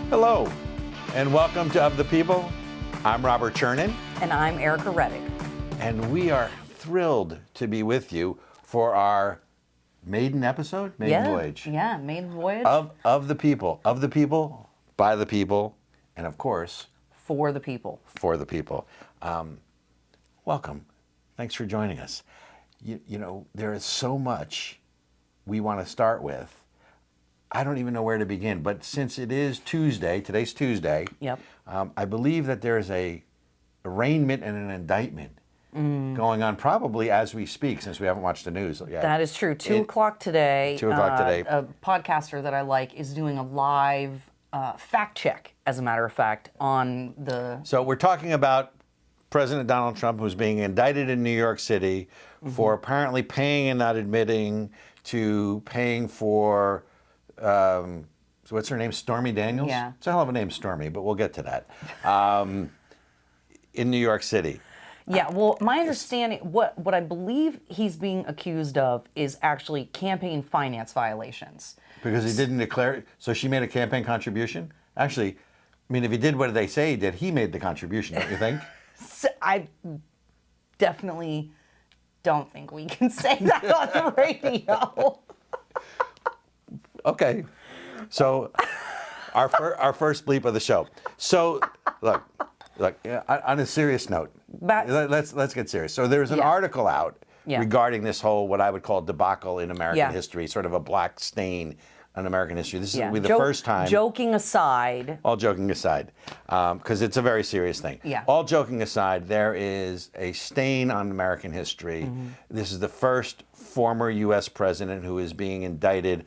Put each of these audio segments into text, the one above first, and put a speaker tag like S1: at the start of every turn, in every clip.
S1: Hello, and welcome to Of the People. I'm Robert Chernin.
S2: And I'm Ericka Redic.
S1: And we are thrilled to be with you for our maiden episode, maiden voyage.
S2: Yeah, maiden voyage.
S1: Of the People. Of the People, by the people, and of course,
S2: for the people.
S1: For the people. Welcome. Thanks for joining us. You know, there is so much we want to start with. I don't even know where to begin, but since it is Tuesday, today's Tuesday,
S2: Yep.
S1: I believe that there is a arraignment and an indictment going on probably as we speak, since we haven't watched the news yet.
S2: That is true. 2 o'clock today.
S1: 2 o'clock today.
S2: A podcaster that I like is doing a live fact check, as a matter of fact, on the...
S1: So we're talking about President Donald Trump, who's being indicted in New York City for apparently paying and not admitting to paying for... so what's her name? Stormy Daniels?
S2: Yeah.
S1: It's a hell of a name, Stormy, but we'll get to that. In New York City.
S2: Yeah, well, my understanding, what I believe he's being accused of is actually campaign finance violations.
S1: Because he didn't declare, so she made a campaign contribution? Actually, I mean, if he did what they say he did, he made the contribution, don't you think?
S2: So I definitely don't think we can say that on the radio.
S1: Okay, so our first bleep of the show. So look, on a serious note, let's get serious. So there's an article out regarding this whole what I would call debacle in American history, sort of a black stain on American history. This is the first time.
S2: Joking aside.
S1: All joking aside, because it's a very serious thing.
S2: Yeah.
S1: All joking aside, there is a stain on American history. This is the first former U.S. president who is being indicted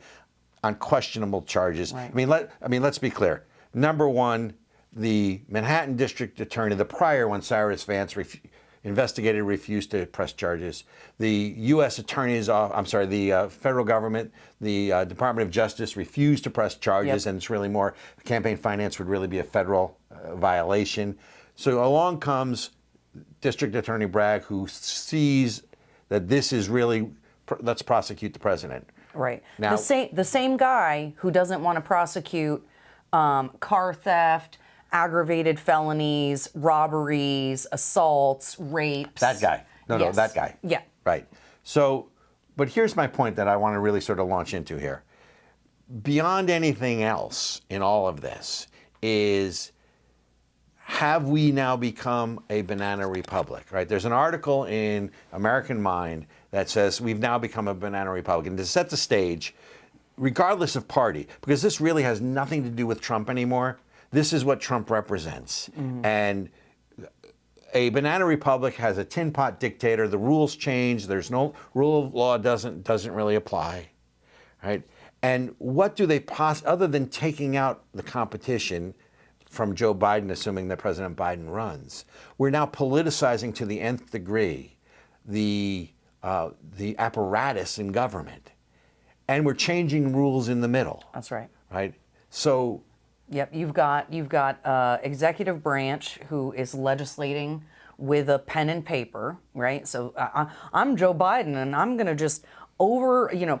S1: on questionable charges.
S2: Right.
S1: I mean, let's be clear. Number one, the Manhattan District Attorney, the prior one, Cyrus Vance, investigated, refused to press charges. The U.S. Attorney's Office, the federal government, the Department of Justice refused to press charges, and it's really more campaign finance would really be a federal violation. So along comes District Attorney Bragg, who sees that this is really let's prosecute the president.
S2: Right.
S1: Now,
S2: the same guy who doesn't want to prosecute car theft, aggravated felonies, robberies, assaults, rapes.
S1: That guy. No, that guy.
S2: Yeah.
S1: Right. So, but here's my point that I want to really sort of launch into here. Beyond anything else in all of this is, have we now become a banana republic, right? There's an article in American Mind that says we've now become a banana republic. And to set the stage, regardless of party, because this really has nothing to do with Trump anymore, this is what Trump represents. And a banana republic has a tin pot dictator. The rules change. There's no rule of law doesn't really apply, right? And what do they other than taking out the competition from Joe Biden, assuming that President Biden runs, we're now politicizing to the nth degree the apparatus in government, and we're changing rules in the middle.
S2: That's right.
S1: Right. So.
S2: Yep. You've got executive branch who is legislating with a pen and paper, right? So I'm Joe Biden, and I'm going to just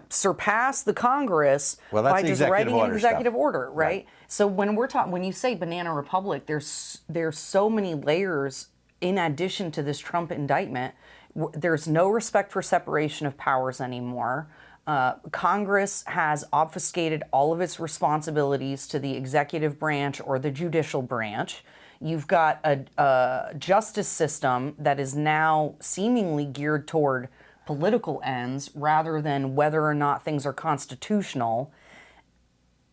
S2: surpass the Congress by just writing an executive order, right? So when you say banana republic, there's so many layers in addition to this Trump indictment. There's no respect for separation of powers anymore. Congress has obfuscated all of its responsibilities to the executive branch or the judicial branch. You've got a justice system that is now seemingly geared toward political ends rather than whether or not things are constitutional.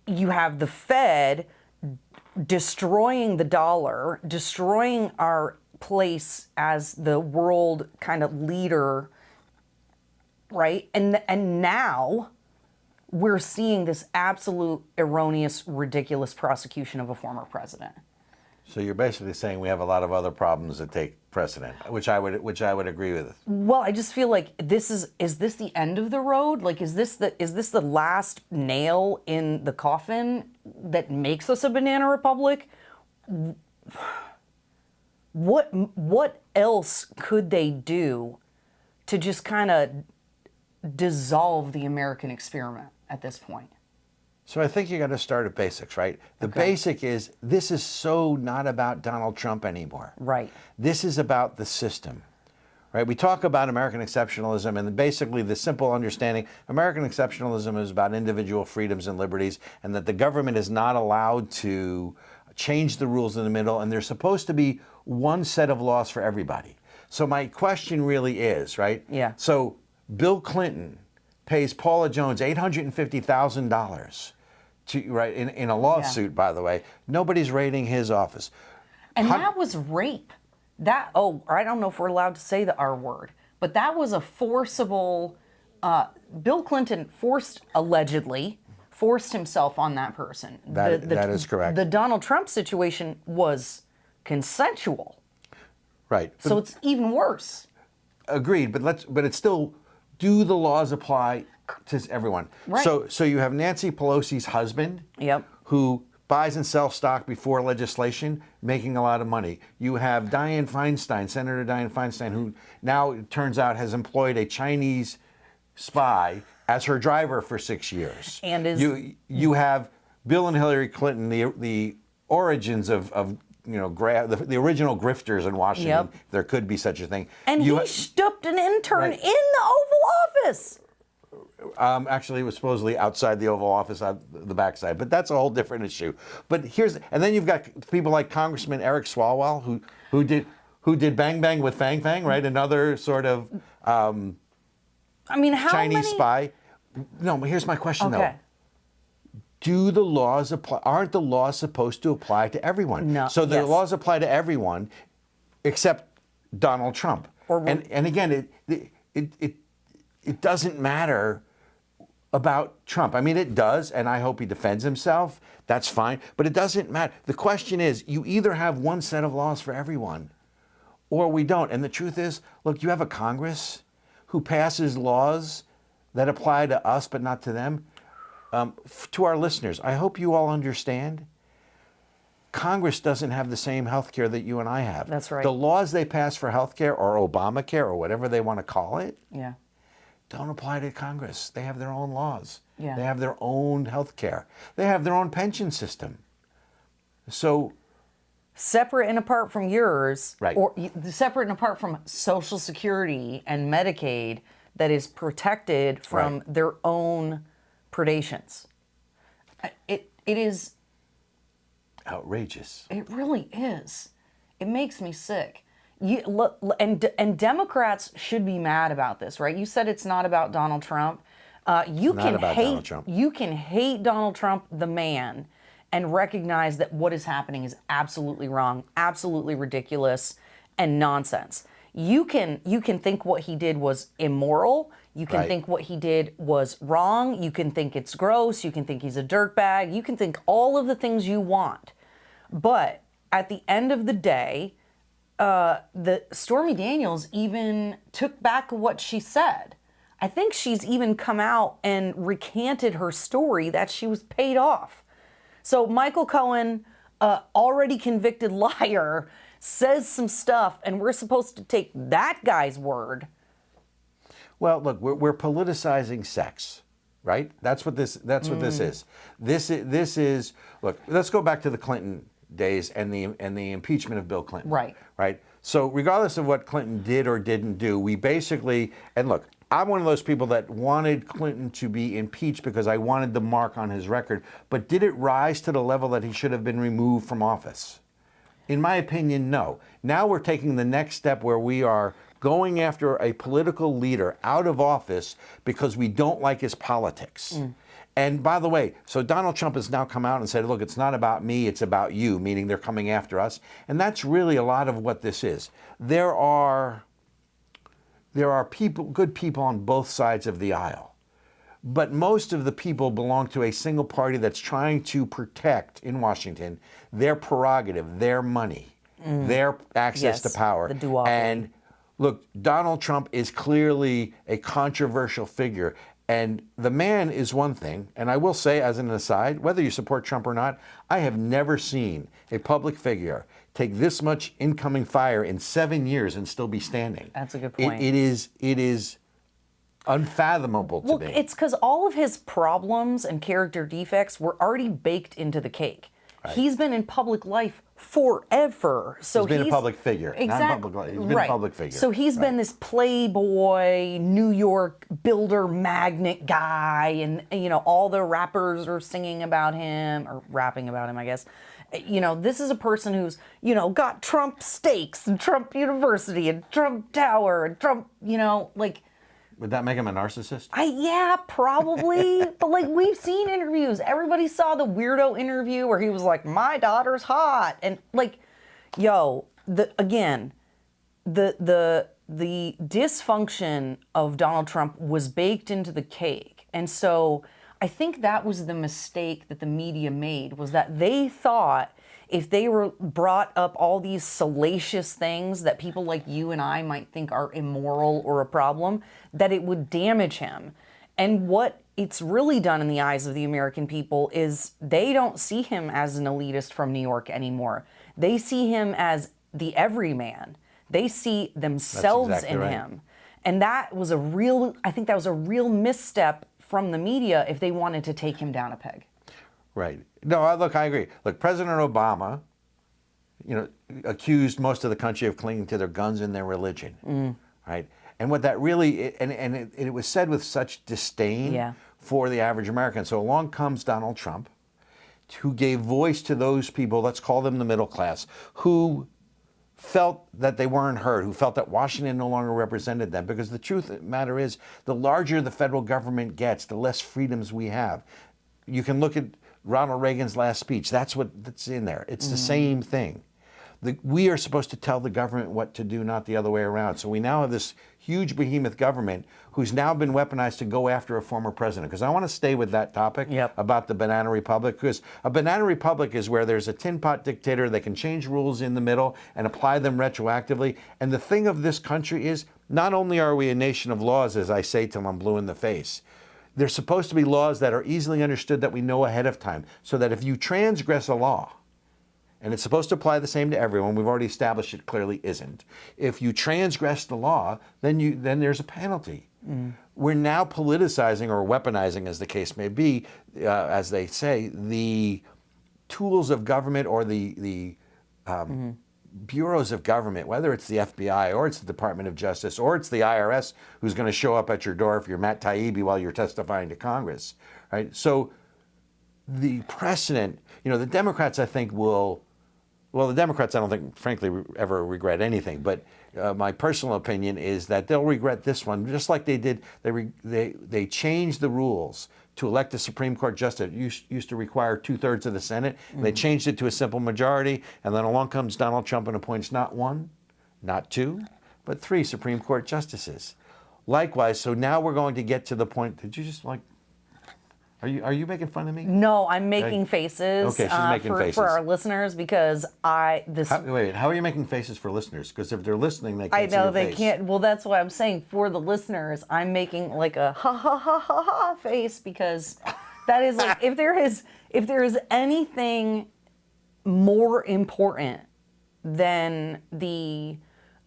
S2: You have the Fed destroying the dollar, destroying our place as the world kind of leader, right? And now we're seeing this absolute erroneous, ridiculous prosecution of a former president.
S1: So you're basically saying we have a lot of other problems that take precedent, which I would agree with.
S2: Well, I just feel like this is this the end of the road? Like, is this the last nail in the coffin that makes us a banana republic? What else could they do to just kind of dissolve the American experiment at this point?
S1: So I think you got to start at basics, right? The basic is this is so not about Donald Trump anymore.
S2: Right.
S1: This is about the system, right? We talk about American exceptionalism, and basically the simple understanding, American exceptionalism is about individual freedoms and liberties, and that the government is not allowed to change the rules in the middle, and there's supposed to be one set of laws for everybody. So my question really is, right?
S2: Yeah.
S1: So Bill Clinton pays Paula Jones $850,000 to, right, in a lawsuit, by the way. Nobody's raiding his office.
S2: And that was rape. I don't know if we're allowed to say the R word, but that was a forcible, Bill Clinton allegedly forced himself on that person.
S1: That is correct.
S2: The Donald Trump situation was consensual.
S1: Right.
S2: So it's even worse.
S1: Agreed, but it's still, do the laws apply to everyone?
S2: Right.
S1: So you have Nancy Pelosi's husband,
S2: Yep.
S1: who buys and sells stock before legislation, making a lot of money. You have Dianne Feinstein, Senator Dianne Feinstein, who now it turns out has employed a Chinese spy as her driver for 6 years.
S2: And is
S1: you have Bill and Hillary Clinton, the origins of the original grifters in Washington.
S2: Yep.
S1: There could be such a thing.
S2: And he stooped an intern in the Oval Office.
S1: Actually, it was supposedly outside the Oval Office on the backside, but that's a whole different issue. But and then you've got people like Congressman Eric Swalwell, who did Bang Bang with Fang Fang, right? Another sort of Chinese spy. No, but here's my question though. Do the laws apply? Aren't the laws supposed to apply to everyone?
S2: No.
S1: So the laws apply to everyone, except Donald Trump. And again, it doesn't matter about Trump. I mean, it does, and I hope he defends himself. That's fine, but it doesn't matter. The question is, you either have one set of laws for everyone, or we don't. And the truth is, look, you have a Congress who passes laws that apply to us but not to them. To our listeners, I hope you all understand, Congress doesn't have the same health care that you and I have.
S2: That's right.
S1: The laws they pass for health care, or Obamacare, or whatever they want to call it, don't apply to Congress. They have their own laws.
S2: Yeah.
S1: They have their own health care. They have their own pension system. So
S2: separate and apart from yours,
S1: right.
S2: Or separate and apart from Social Security and Medicaid, that is protected from their own predations. It is
S1: outrageous.
S2: It really is. It makes me sick. And Democrats should be mad about this, right? You said it's not about Donald Trump. You can hate Donald Trump, the man, and recognize that what is happening is absolutely wrong, absolutely ridiculous, and nonsense. You can think what he did was immoral. You can think what he did was wrong. You can think it's gross. You can think he's a dirtbag. You can think all of the things you want. But at the end of the day, the Stormy Daniels even took back what she said. I think she's even come out and recanted her story that she was paid off. So Michael Cohen, already convicted liar, says some stuff, and we're supposed to take that guy's word.
S1: Well, look, we're politicizing sex, right? That's what this is. This is look. Let's go back to the Clinton days and the impeachment of Bill Clinton. Right. So regardless of what Clinton did or didn't do, we basically, and look, I'm one of those people that wanted Clinton to be impeached because I wanted the mark on his record. But did it rise to the level that he should have been removed from office? In my opinion, no. Now we're taking the next step where we are going after a political leader out of office because we don't like his politics. And by the way, so Donald Trump has now come out and said, look, it's not about me, it's about you, meaning they're coming after us. And that's really a lot of what this is. There are people, good people on both sides of the aisle. But most of the people belong to a single party that's trying to protect, in Washington, their prerogative, their money, their access to power.
S2: The duopoly.
S1: And look, Donald Trump is clearly a controversial figure. And the man is one thing, and I will say as an aside, whether you support Trump or not, I have never seen a public figure take this much incoming fire in 7 years and still be standing.
S2: That's a good point.
S1: It is unfathomable to
S2: Look,
S1: me.
S2: it's because all of his problems and character defects were already baked into the cake.
S1: Right.
S2: He's been in public life forever. So
S1: He's been a public figure, not
S2: exactly,
S1: in public life. He's been a public figure.
S2: So he's been this playboy, New York builder magnate guy, and all the rappers are singing about him or rapping about him, I guess. This is a person who's got Trump stakes and Trump University and Trump Tower and Trump,
S1: Would that make him a narcissist?
S2: Yeah, probably. But we've seen interviews. Everybody saw the weirdo interview where he was like, "My daughter's hot," and the dysfunction of Donald Trump was baked into the cake, and so I think that was the mistake that the media made, was that they thought if they were brought up all these salacious things that people like you and I might think are immoral or a problem, that it would damage him. And what it's really done in the eyes of the American people is they don't see him as an elitist from New York anymore. They see him as the everyman. They see themselves
S1: exactly
S2: in
S1: right.
S2: him. And I think that was a real misstep from the media if they wanted to take him down a peg.
S1: Right. No, look, I agree. Look, President Obama, accused most of the country of clinging to their guns and their religion, right? And what that really, it was said with such disdain for the average American. So along comes Donald Trump, who gave voice to those people, let's call them the middle class, who felt that they weren't heard, who felt that Washington no longer represented them. Because the truth of the matter is, the larger the federal government gets, the less freedoms we have. You can look at Ronald Reagan's last speech. That's what's in there. It's the same thing. We are supposed to tell the government what to do, not the other way around. So we now have this huge behemoth government who's now been weaponized to go after a former president. Because I want to stay with that topic about the banana republic. Because a banana republic is where there's a tin pot dictator that can change rules in the middle and apply them retroactively. And the thing of this country is, not only are we a nation of laws, as I say till I'm blue in the face, there's supposed to be laws that are easily understood, that we know ahead of time, so that if you transgress a law, and it's supposed to apply the same to everyone, we've already established it clearly isn't. If you transgress the law, then there's a penalty. We're now politicizing or weaponizing, as the case may be, as they say, the tools of government or the bureaus of government, whether it's the FBI or it's the Department of Justice or it's the IRS who's going to show up at your door if you're Matt Taibbi while you're testifying to Congress, right? So the precedent, the Democrats, I think, the Democrats, I don't think, frankly, ever regret anything, but my personal opinion is that they'll regret this one, just like they did. They changed the rules to elect a Supreme Court justice. It used to require 2/3 of the Senate. And they changed it to a simple majority, and then along comes Donald Trump and appoints not one, not two, but 3 Supreme Court justices. Likewise, so now we're going to get to the point. Did you just Are you making fun of me?
S2: No, I'm making faces.
S1: Okay, she's making faces
S2: for our listeners because
S1: Wait, how are you making faces for listeners? Because if they're listening, they can't see your face.
S2: Can't. Well, that's what I'm saying. For the listeners, I'm making like a ha ha ha ha ha face, because that is like if there is anything more important than the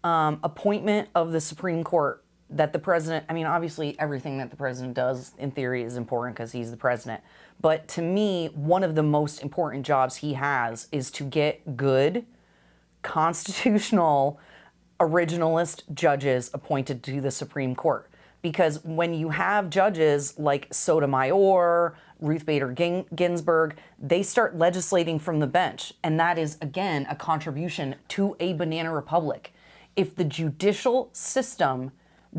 S2: appointment of the Supreme Court, that the president, obviously everything that the president does in theory is important because he's the president. But to me, one of the most important jobs he has is to get good, constitutional, originalist judges appointed to the Supreme Court. Because when you have judges like Sotomayor, Ruth Bader Ginsburg, they start legislating from the bench. And that is, again, a contribution to a banana republic. If the judicial system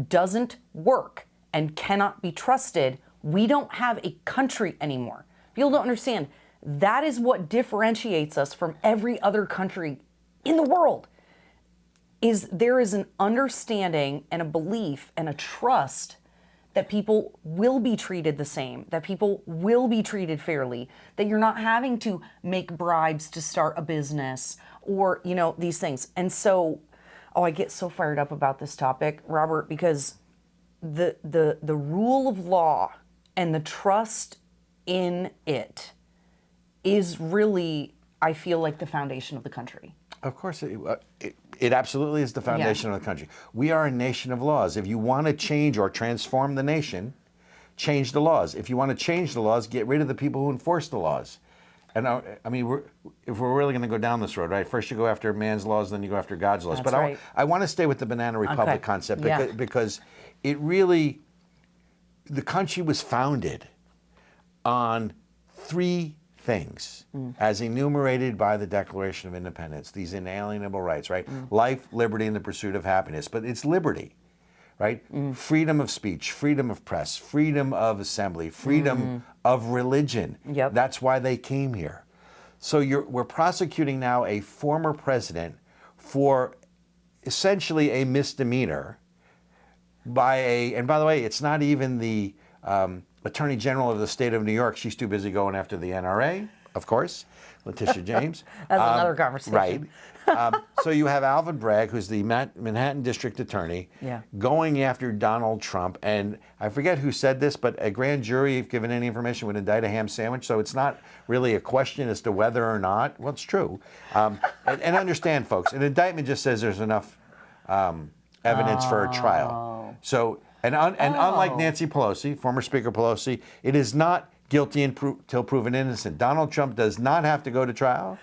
S2: doesn't work and cannot be trusted, we don't have a country anymore. People don't understand. That is what differentiates us from every other country in the world. There is an understanding and a belief and a trust that people will be treated the same, that people will be treated fairly, that you're not having to make bribes to start a business or, these things. And so, I get so fired up about this topic, Robert, because the rule of law and the trust in it is really, I feel like, the foundation of the country.
S1: Of course, It absolutely is the foundation of the country. We are a nation of laws. If you want to change or transform the nation, change the laws. If you want to change the laws, get rid of the people who enforce the laws. And I mean, if we're really going to go down this road, right? First you go after man's laws, then you go after God's laws.
S2: That's
S1: But
S2: right.
S1: I want to stay with the banana republic concept because it really, the country was founded on three things as enumerated by the Declaration of Independence, these inalienable rights, right? Life, liberty, and the pursuit of happiness. But it's liberty, right? Freedom of speech, freedom of press, freedom of assembly, freedom of religion.
S2: Yep.
S1: That's why they came here. So we're prosecuting now a former president for essentially a misdemeanor by and by the way, it's not even the Attorney General of the state of New York. She's too busy going after the NRA, of course, Letitia James.
S2: That's another conversation.
S1: Right. So you have Alvin Bragg, who's the Manhattan District Attorney, going after Donald Trump. And I forget who said this, but a grand jury, if given any information, would indict a ham sandwich. So it's not really a question as to whether or not. Well, it's true. And understand, folks, an indictment just says there's enough evidence for a trial. So, unlike Nancy Pelosi, former Speaker Pelosi, it is not guilty until proven innocent. Donald Trump does not have to go to trial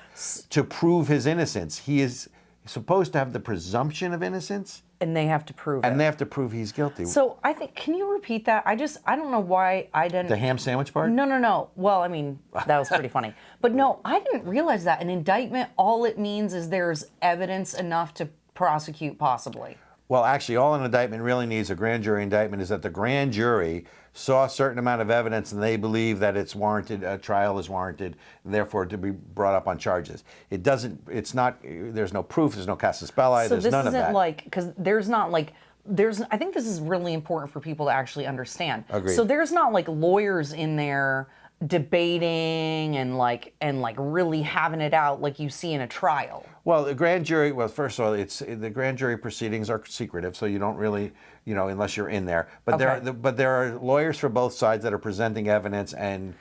S1: to prove his innocence. He is supposed to have the presumption of innocence.
S2: And they have to prove it.
S1: And they have to prove he's guilty.
S2: So I think, can you repeat that? I don't know why I didn't.
S1: The ham sandwich part?
S2: No. Well, I mean, that was pretty funny. But no, I didn't realize that. An indictment, all it means is there's evidence enough to prosecute possibly.
S1: Well, actually, all an indictment really needs, a grand jury indictment, is that the grand jury saw a certain amount of evidence and they believe that it's warranted, a trial is warranted, and therefore to be brought up on charges. It doesn't, it's not, there's no proof, there's no casus belli, there's none of that. So this isn't
S2: like, because there's not like, I think this is really important for people to actually understand.
S1: Agreed.
S2: So there's not like lawyers in there debating and like really having it out like you see in a trial.
S1: Well, the grand jury, well, first of all, the grand jury proceedings are secretive, so you don't really, unless you're in there. But there are lawyers for both sides that are presenting evidence and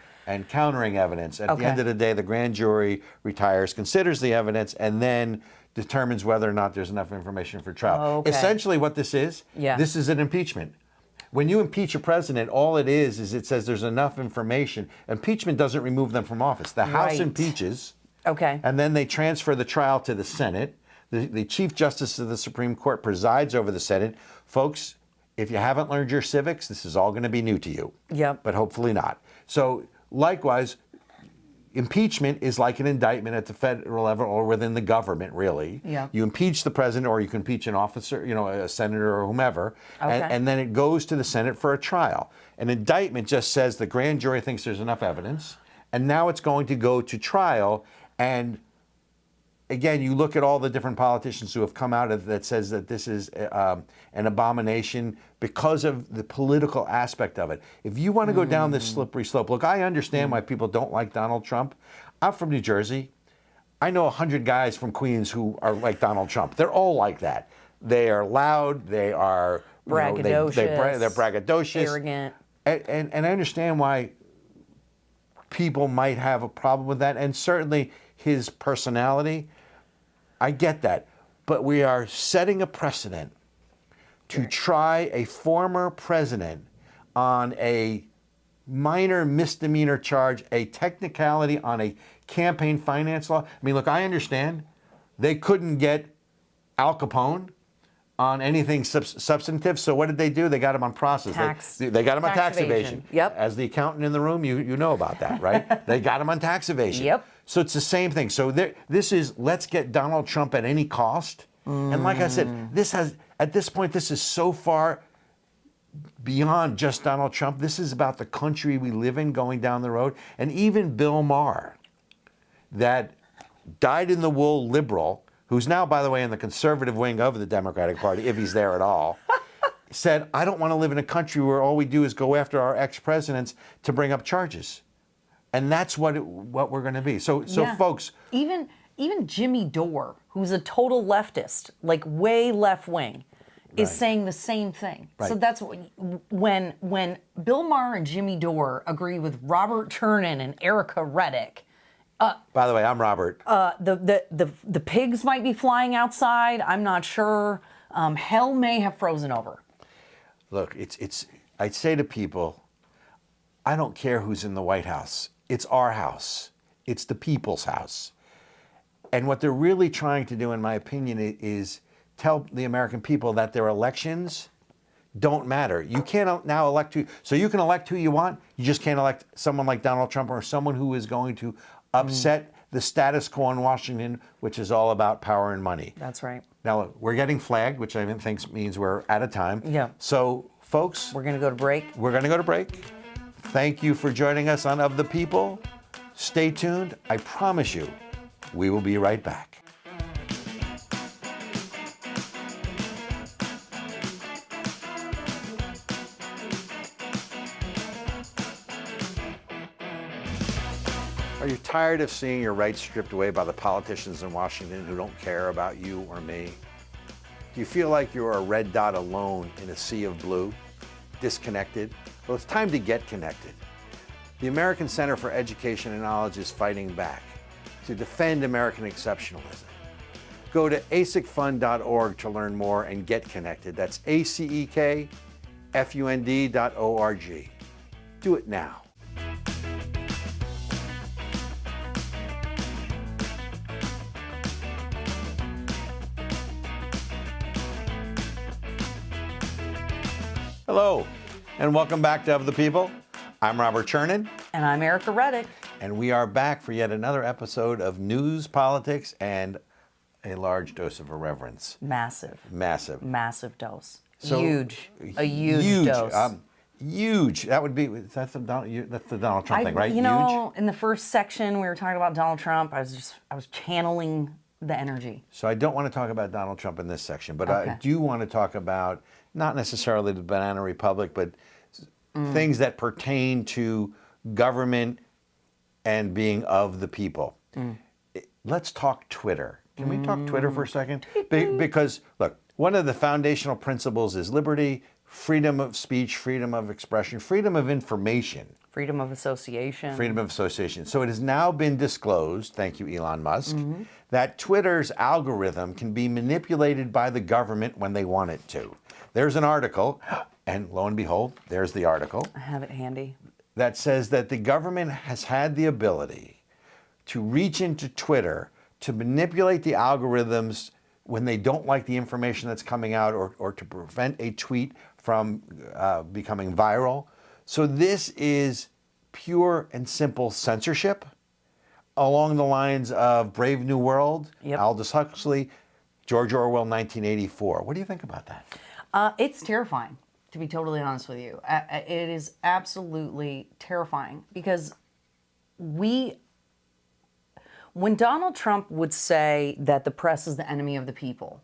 S1: countering evidence. At the end of the day, the grand jury retires, considers the evidence, and then determines whether or not there's enough information for trial. Essentially what this is an impeachment. When you impeach a president, all it is it says there's enough information. Impeachment doesn't remove them from office. The House impeaches. And then they transfer the trial to the Senate. The Chief Justice of the Supreme Court presides over the Senate. Folks, if you haven't learned your civics, this is all going to be new to you. But hopefully not. So likewise, impeachment is like an indictment at the federal level or within the government, really. You impeach the president, or you can impeach an officer, a senator or whomever, and then it goes to the Senate for a trial. An indictment just says the grand jury thinks there's enough evidence, and now it's going to go to trial. And again, you look at all the different politicians who have come out of that says that this is an abomination because of the political aspect of it. If you want to go down this slippery slope, look, I understand why people don't like Donald Trump. I'm from New Jersey. I know 100 guys from Queens who are like Donald Trump. They're all like that. They are loud. They are
S2: braggadocious.
S1: They're braggadocious,
S2: arrogant.
S1: And I understand why people might have a problem with that, and certainly his personality. I get that, but we are setting a precedent to try a former president on a minor misdemeanor charge, a technicality on a campaign finance law. I mean, look, I understand they couldn't get Al Capone on anything substantive, so what did they do? They got him on process. They got him on tax evasion. As the accountant in the room, you know about that, right? They got him on tax evasion. So it's the same thing. So this is, let's get Donald Trump at any cost. And like I said, at this point, this is so far beyond just Donald Trump. This is about the country we live in going down the road. And even Bill Maher, that dyed-in-the-wool liberal, who's now, by the way, in the conservative wing of the Democratic Party, if he's there at all, said, I don't want to live in a country where all we do is go after our ex-presidents to bring up charges. And that's what we're going to be. So folks.
S2: Even Jimmy Dore, who's a total leftist, like way left wing, is saying the same thing. So that's when Bill Maher and Jimmy Dore agree with Robert Chernin and Ericka Redic
S1: By the way, I'm Robert.
S2: The pigs might be flying outside. I'm not sure. Hell may have frozen over.
S1: Look, I say to people, I don't care who's in the White House. It's our house. It's the people's house. And what they're really trying to do, in my opinion, is tell the American people that their elections don't matter. You can't now elect who, so you can elect who you want. You just can't elect someone like Donald Trump or someone who is going to upset the status quo in Washington, which is all about power and money.
S2: That's right.
S1: Now, we're getting flagged, which I think means we're out of time.
S2: Yeah.
S1: So, folks,
S2: We're going to go to break.
S1: we're going to go to break. Thank you for joining us on Of the People. Stay tuned. I promise you, we will be right back. Are you tired of seeing your rights stripped away by the politicians in Washington who don't care about you or me? Do you feel like you're a red dot alone in a sea of blue, disconnected? Well, it's time to get connected. The American Center for Education and Knowledge is fighting back to defend American exceptionalism. Go to acecfund.org to learn more and get connected. That's acekfund.org. Do it now. Hello, and welcome back to Of the People. I'm Robert Chernin.
S2: And I'm Ericka Redic.
S1: And we are back for yet another episode of news, politics, and a large dose of irreverence.
S2: Massive. Massive dose.
S1: So,
S2: huge. A huge dose.
S1: Huge. That would be, that's the Donald Trump thing, right?
S2: You know, in the first section we were talking about Donald Trump, I was channeling the energy.
S1: So I don't want to talk about Donald Trump in this section, but
S2: Okay.
S1: I do want to talk about not necessarily the Banana Republic, but things that pertain to government and being of the people. Let's talk Twitter. Can we talk Twitter for a second? Because, look, one of the foundational principles is liberty, freedom of speech, freedom of expression, freedom of information.
S2: Freedom of association.
S1: Freedom of association. So it has now been disclosed, thank you, Elon Musk, that Twitter's algorithm can be manipulated by the government when they want it to. There's an article, and lo and behold, there's the article,
S2: I have it handy.
S1: that says that the government has had the ability to reach into Twitter to manipulate the algorithms when they don't like the information that's coming out, or to prevent a tweet from becoming viral. So this is pure and simple censorship along the lines of Brave New World,
S2: Yep.
S1: Aldous Huxley, George Orwell, 1984. What do you think about that?
S2: It's terrifying, to be totally honest with you. It is absolutely terrifying because when Donald Trump would say that the press is the enemy of the people,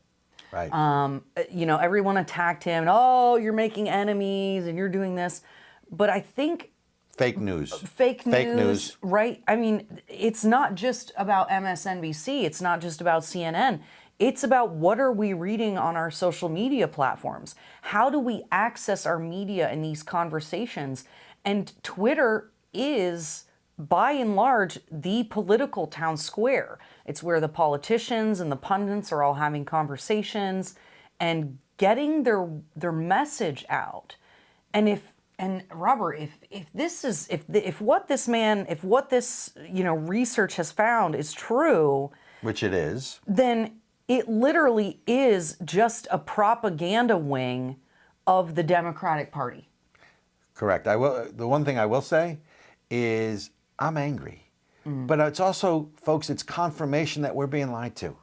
S1: Right.
S2: everyone attacked him. And, oh, you're making enemies and you're doing this. But I think
S1: Fake news.
S2: fake news, right? I mean, it's not just about MSNBC. It's not just about CNN. It's about what are we reading on our social media platforms? How do we access our media in these conversations? And Twitter is, by and large, the political town square. It's where the politicians and the pundits are all having conversations and getting their message out. And Robert, if what this research has found is true,
S1: Which it is.
S2: then it literally is just a propaganda wing of the Democratic Party.
S1: Correct. The one thing I will say is I'm angry. But it's also, folks, it's confirmation that we're being lied to,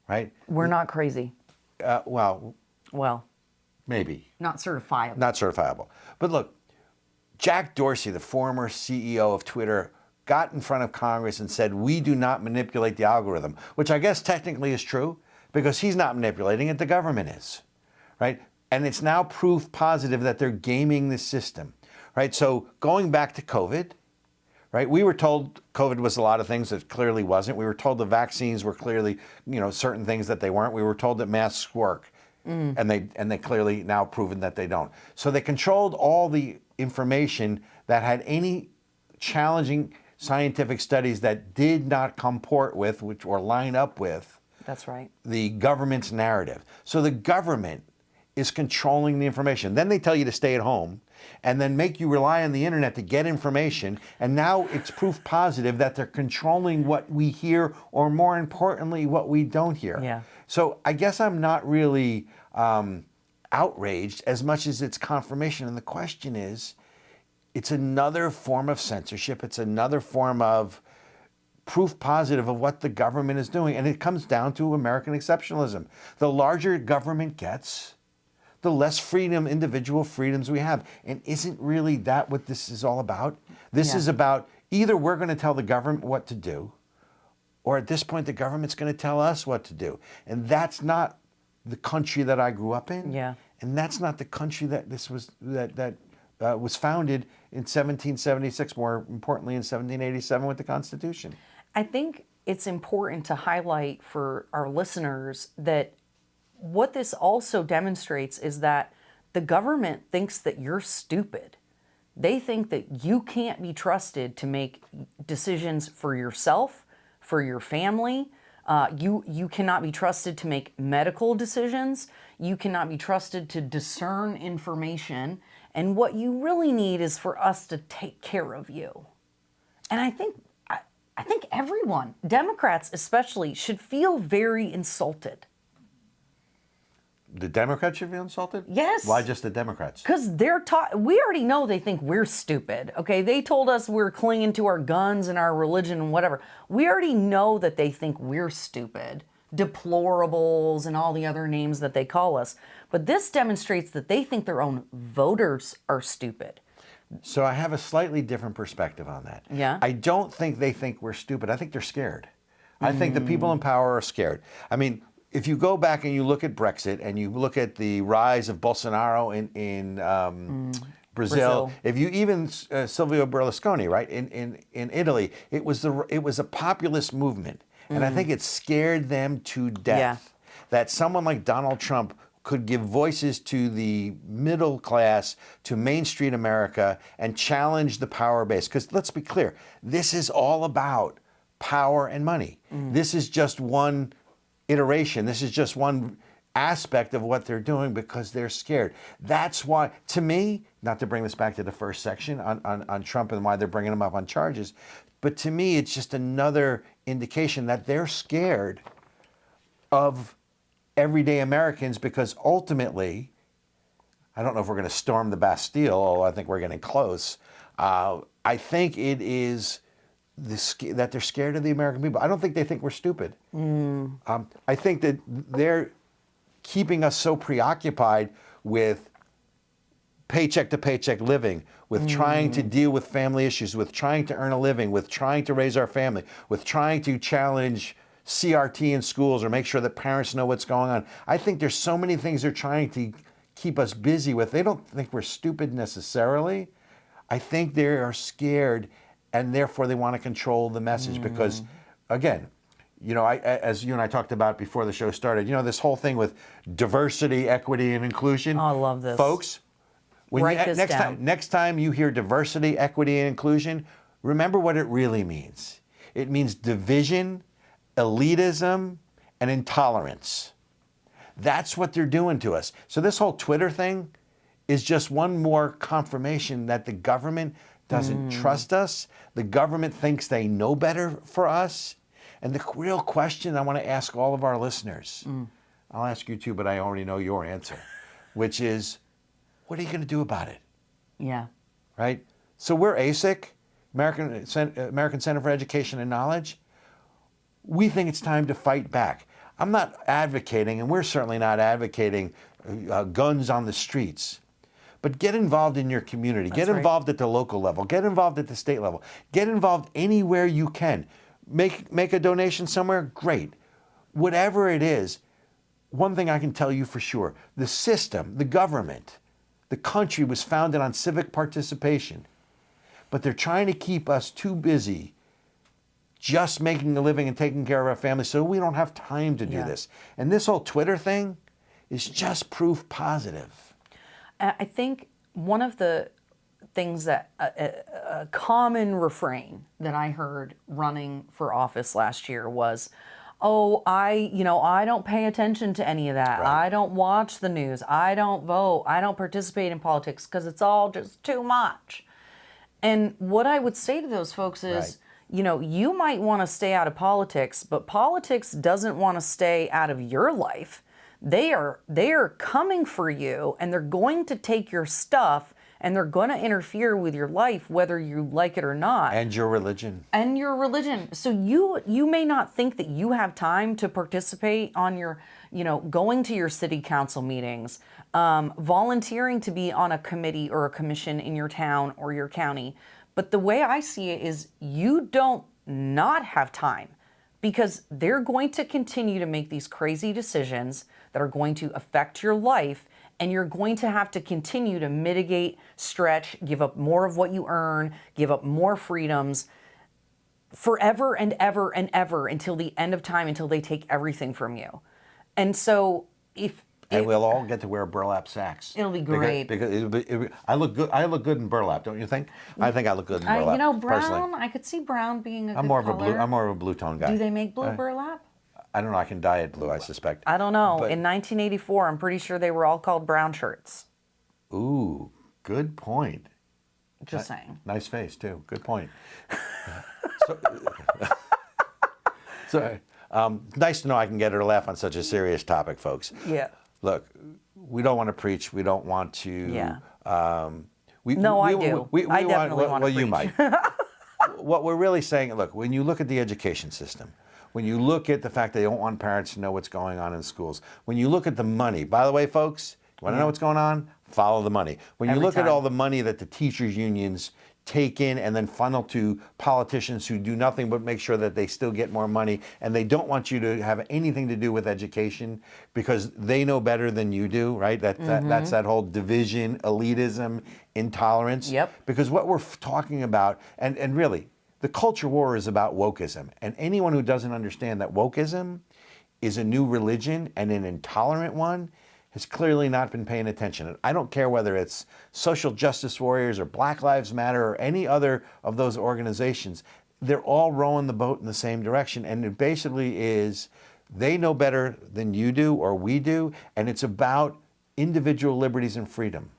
S1: right?
S2: We're not crazy.
S1: Well, maybe.
S2: Not certifiable.
S1: Not certifiable. But look, Jack Dorsey, the former CEO of Twitter, got in front of Congress and said, we do not manipulate the algorithm, which I guess technically is true because he's not manipulating it, the government is, right? And it's now proof positive that they're gaming the system, right? So going back to COVID, right? We were told COVID was a lot of things that clearly wasn't. We were told the vaccines were clearly, certain things that they weren't. We were told that masks work, and they clearly now proven that they don't. So they controlled all the information that had any challenging scientific studies that did not comport with, which or line up with,
S2: That's right.
S1: the government's narrative. So the government is controlling the information. Then they tell you to stay at home and then make you rely on the internet to get information. And now it's proof positive that they're controlling what we hear, or more importantly, what we don't hear.
S2: Yeah.
S1: So I guess I'm not really outraged as much as it's confirmation. And the question is, it's another form of censorship. It's another form of proof positive of what the government is doing. And it comes down to American exceptionalism. The larger government gets, the less freedom, individual freedoms we have. And isn't really that what this is all about? This is about either we're going to tell the government what to do, or at this point the government's going to tell us what to do. And that's not the country that I grew up in.
S2: Yeah.
S1: And that's not the country that this was was founded in 1776, more importantly in 1787 with the Constitution.
S2: I think it's important to highlight for our listeners that what this also demonstrates is that the government thinks that you're stupid. They think that you can't be trusted to make decisions for yourself, for your family. You cannot be trusted to make medical decisions. You cannot be trusted to discern information. And what you really need is for us to take care of you. And I think everyone, Democrats especially, should feel very insulted.
S1: The Democrats should feel insulted?
S2: Yes.
S1: Why just the Democrats?
S2: Because they're taught, we already know they think we're stupid, okay? They told us we're clinging to our guns and our religion and whatever. We already know that they think we're stupid, deplorables and all the other names that they call us. But this demonstrates that they think their own voters are stupid.
S1: So I have a slightly different perspective on that.
S2: Yeah?
S1: I don't think they think we're stupid. I think they're scared. I think the people in power are scared. I mean, if you go back and you look at Brexit and you look at the rise of Bolsonaro in Brazil, if you even Silvio Berlusconi, right, in Italy, it was a populist movement, and I think it scared them to death that someone like Donald Trump could give voices to the middle class, to Main Street America, and challenge the power base. Because let's be clear, this is all about power and money. This is just one iteration. This is just one aspect of what they're doing because they're scared. That's why, to me, not to bring this back to the first section on Trump and why they're bringing him up on charges, but to me, it's just another indication that they're scared of everyday Americans because ultimately, I don't know if we're going to storm the Bastille, although I think we're getting close. I think it is that they're scared of the American people. I don't think they think we're stupid. I think that they're keeping us so preoccupied with paycheck to paycheck living, with trying to deal with family issues, with trying to earn a living, with trying to raise our family, with trying to challenge CRT in schools or make sure that parents know what's going on. I think there's so many things they're trying to keep us busy with. They don't think we're stupid necessarily. I think they are scared, and therefore they want to control the message because, again, you know, as you and I talked about before the show started, you know, this whole thing with diversity, equity, and inclusion.
S2: Oh, I love this.
S1: Folks, when
S2: Write this down.
S1: next time you hear diversity, equity, and inclusion, remember what it really means. It means division, elitism, and intolerance. That's what they're doing to us. So this whole Twitter thing is just one more confirmation that the government doesn't trust us. The government thinks they know better for us. And the real question I want to ask all of our listeners, I'll ask you too, but I already know your answer, which is, what are you going to do about it?
S2: Yeah.
S1: Right? So we're ASIC, American Center for Education and Knowledge. We think it's time to fight back. I'm not advocating, and we're certainly not advocating guns on the streets. But get involved in your community. Get involved at the local level. Get involved at the state level. Get involved anywhere you can. Make a donation somewhere, great. Whatever it is, one thing I can tell you for sure, the system, the government, the country was founded on civic participation. But they're trying to keep us too busy just making a living and taking care of our families so we don't have time to do this. And this whole Twitter thing is just proof positive.
S2: I think one of the things that a common refrain that I heard running for office last year was, oh, I don't pay attention to any of that.
S1: Right.
S2: I don't watch the news. I don't vote. I don't participate in politics because it's all just too much. And what I would say to those folks is,
S1: Right.
S2: you might want to stay out of politics, but politics doesn't want to stay out of your life. They are coming for you, and they're going to take your stuff, and they're going to interfere with your life whether you like it or not.
S1: And your religion.
S2: And your religion. So you may not think that you have time to participate on your, going to your city council meetings, volunteering to be on a committee or a commission in your town or your county. But the way I see it is you don't not have time, because they're going to continue to make these crazy decisions that are going to affect your life, and you're going to have to continue to mitigate, stretch, give up more of what you earn, give up more freedoms forever and ever and ever until the end of time, until they take everything from you. And so
S1: And we'll all get to wear burlap sacks.
S2: It'll be great.
S1: Because I look good. I look good in burlap, don't you think? I think I look good in burlap.
S2: Brown,
S1: personally.
S2: I could see brown being a
S1: I'm
S2: good
S1: more of
S2: color.
S1: I'm more of a blue tone guy.
S2: Do they make blue burlap?
S1: I don't know. I can dye it blue, I suspect.
S2: I don't know.
S1: But-
S2: In 1984, I'm pretty sure they were all called brown shirts.
S1: Ooh, good point.
S2: Just saying.
S1: Nice face too. Good point. so nice to know I can get her to laugh on such a serious topic, folks.
S2: Yeah.
S1: Look, we don't want to preach. We don't want to.
S2: Yeah.
S1: I
S2: do. I definitely want to
S1: Well, you
S2: preach.
S1: might. What we're really saying, look, when you look at the education system, when you look at the fact they don't want parents to know what's going on in schools, when you look at the money, by the way, folks, you want to know what's going on? Follow the money. When you
S2: Every
S1: look at
S2: time.
S1: all the money that the teachers' unions take in and then funnel to politicians who do nothing but make sure that they still get more money, and they don't want you to have anything to do with education because they know better than you do, right? That's that whole division, elitism, intolerance.
S2: Yep.
S1: Because what we're talking about, and really, the culture war is about wokeism. And anyone who doesn't understand that wokeism is a new religion and an intolerant one has clearly not been paying attention. And I don't care whether it's social justice warriors or Black Lives Matter or any other of those organizations. They're all rowing the boat in the same direction. And it basically is they know better than you do or we do. And it's about individual liberties and freedom.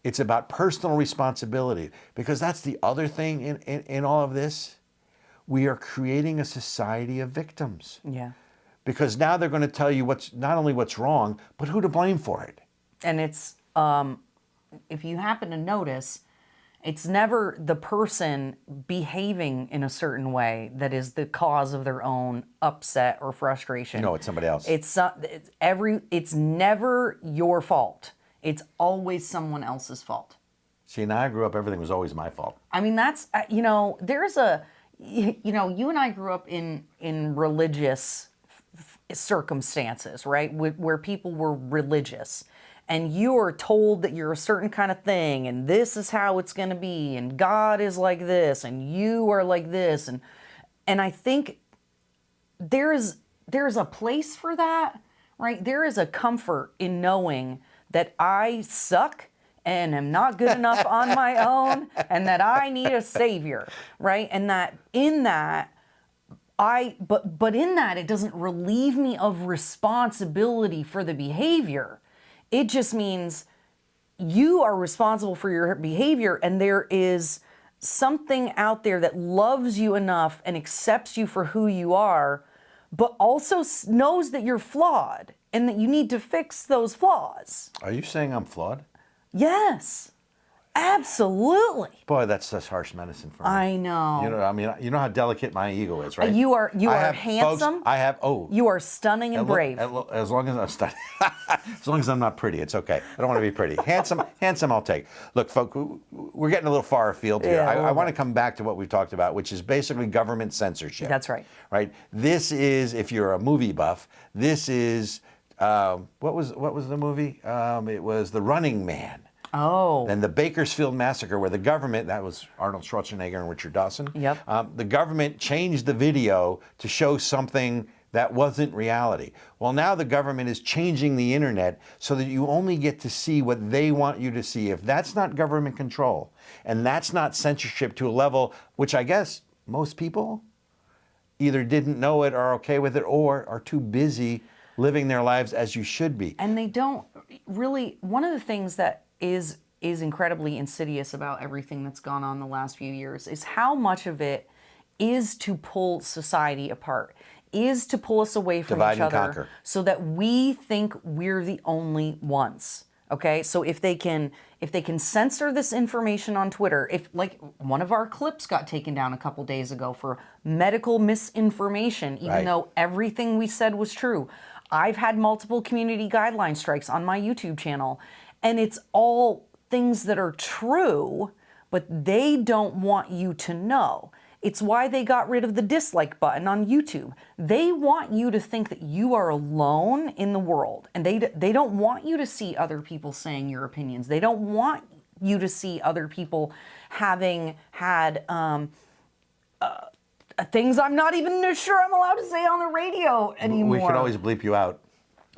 S1: It's about personal responsibility, because that's the other thing in all of this. We are creating a society of victims.
S2: Yeah.
S1: Because now they're going to tell you not only what's wrong, but who to blame for it.
S2: And it's, if you happen to notice, it's never the person behaving in a certain way that is the cause of their own upset or frustration.
S1: No, it's somebody else.
S2: It's never your fault. It's always someone else's fault.
S1: See, now I grew up, everything was always my fault.
S2: I mean, that's, there's you and I grew up in religious circumstances, right? Where people were religious, and you are told that you're a certain kind of thing, and this is how it's going to be, and God is like this, and you are like this, and I think there's a place for that, right? There is a comfort in knowing that I suck and am not good enough on my own, and that I need a savior, right? And that in that, but in that, it doesn't relieve me of responsibility for the behavior. It just means you are responsible for your behavior, and there is something out there that loves you enough and accepts you for who you are, but also knows that you're flawed and that you need to fix those flaws.
S1: Are you saying I'm flawed?
S2: Yes, absolutely.
S1: Boy, that's such harsh medicine for me.
S2: I know.
S1: You know how delicate my ego is, right?
S2: You are
S1: Folks,
S2: handsome.
S1: oh.
S2: You are stunning and brave.
S1: As long as I'm stunning. As long as I'm not pretty, it's okay. I don't want to be pretty. Handsome I'll take. Look, folks, we're getting a little far afield here.
S2: Yeah,
S1: I want to come back to what we've talked about, which is basically government censorship.
S2: That's right.
S1: Right? This is, if you're a movie buff, this is, what was the movie? It was The Running Man.
S2: Oh.
S1: And the Bakersfield Massacre, where the government, that was Arnold Schwarzenegger and Richard Dawson.
S2: Yep.
S1: The government changed the video to show something That wasn't reality. Well, now the government is changing the internet so that you only get to see what they want you to see. If that's not government control, and that's not censorship to a level which I guess most people either didn't know it, are okay with it, or are too busy living their lives as you should be.
S2: And they don't really, one of the things that is incredibly insidious about everything that's gone on the last few years is how much of it is to pull society apart, is to pull us away from
S1: Divide
S2: each
S1: and
S2: other
S1: conquer.
S2: so that we think we're the only ones. Okay, so if they can censor this information on Twitter, if like one of our clips got taken down a couple days ago for medical misinformation, even
S1: Right.
S2: though everything we said was true. I've had multiple community guideline strikes on my YouTube channel, and it's all things that are true, but they don't want you to know. It's why they got rid of the dislike button on YouTube. They want you to think that you are alone in the world, and they don't want you to see other people saying your opinions. They don't want you to see other people having had things I'm not even sure I'm allowed to say on the radio anymore.
S1: We can always bleep you out.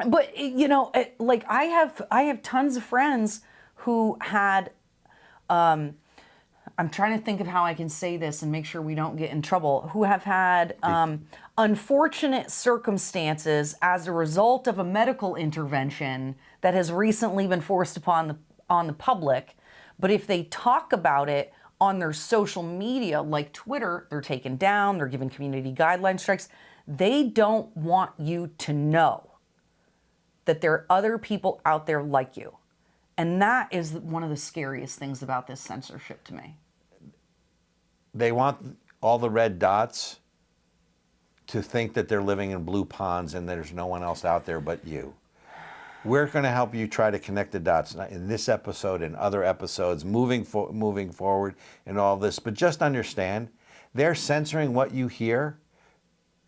S2: But you know, like I have tons of friends who had. I'm trying to think of how I can say this and make sure we don't get in trouble. Who have had unfortunate circumstances as a result of a medical intervention that has recently been forced upon the public. But if they talk about it on their social media, like Twitter, they're taken down. They're given community guideline strikes. They don't want you to know that there are other people out there like you. And that is one of the scariest things about this censorship to me.
S1: They want all the red dots to think that they're living in blue ponds and there's no one else out there but you. We're going to help you try to connect the dots in this episode and other episodes, moving forward in all this. But just understand, they're censoring what you hear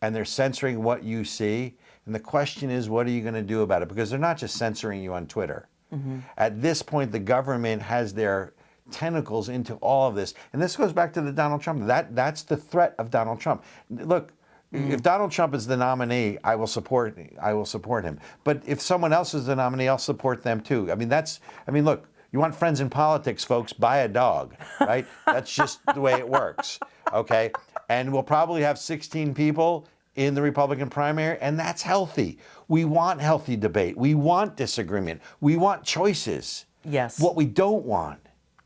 S1: and they're censoring what you see. And the question is, what are you going to do about it? Because they're not just censoring you on Twitter. Mm-hmm. At this point, the government has their tentacles into all of this. And this goes back to the Donald Trump. That's the threat of Donald Trump. Look, if Donald Trump is the nominee, I will support him. But if someone else is the nominee, I'll support them too. Look, you want friends in politics, folks, buy a dog, right? That's just the way it works, okay? And we'll probably have 16 people in the Republican primary, and that's healthy. We want healthy debate. We want disagreement. We want choices.
S2: Yes.
S1: What we don't want,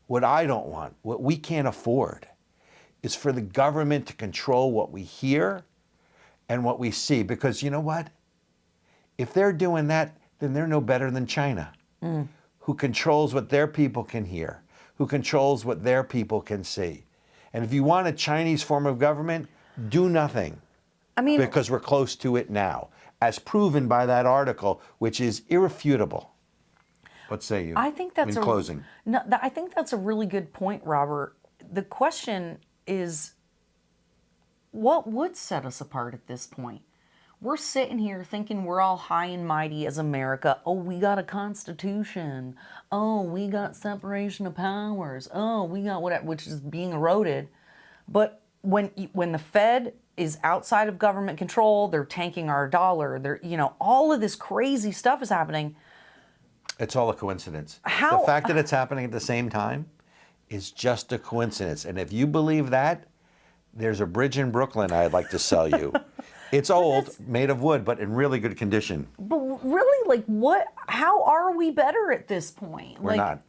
S1: what I don't want, what we can't afford is for the government to control what we hear and what we see. Because you know what? If they're doing that, then they're no better than China, who controls what their people can hear, who controls what their people can see. And if you want a Chinese form of government, do nothing. Because we're close to it now, as proven by that article, which is irrefutable. What say you?
S2: I think that's
S1: closing.
S2: No, I think that's a really good point, Robert. The question is, what would set us apart at this point? We're sitting here thinking we're all high and mighty as America. Oh, we got a constitution. Oh, we got separation of powers. Oh, we got whatever, which is being eroded. But when the Fed is outside of government control, they're tanking our dollar. All of this crazy stuff is happening.
S1: It's all a coincidence. The fact that it's happening at the same time is just a coincidence. And if you believe that, there's a bridge in Brooklyn I'd like to sell you. It's old, made of wood, but in really good condition.
S2: But really, how are we better at this point?
S1: We're not.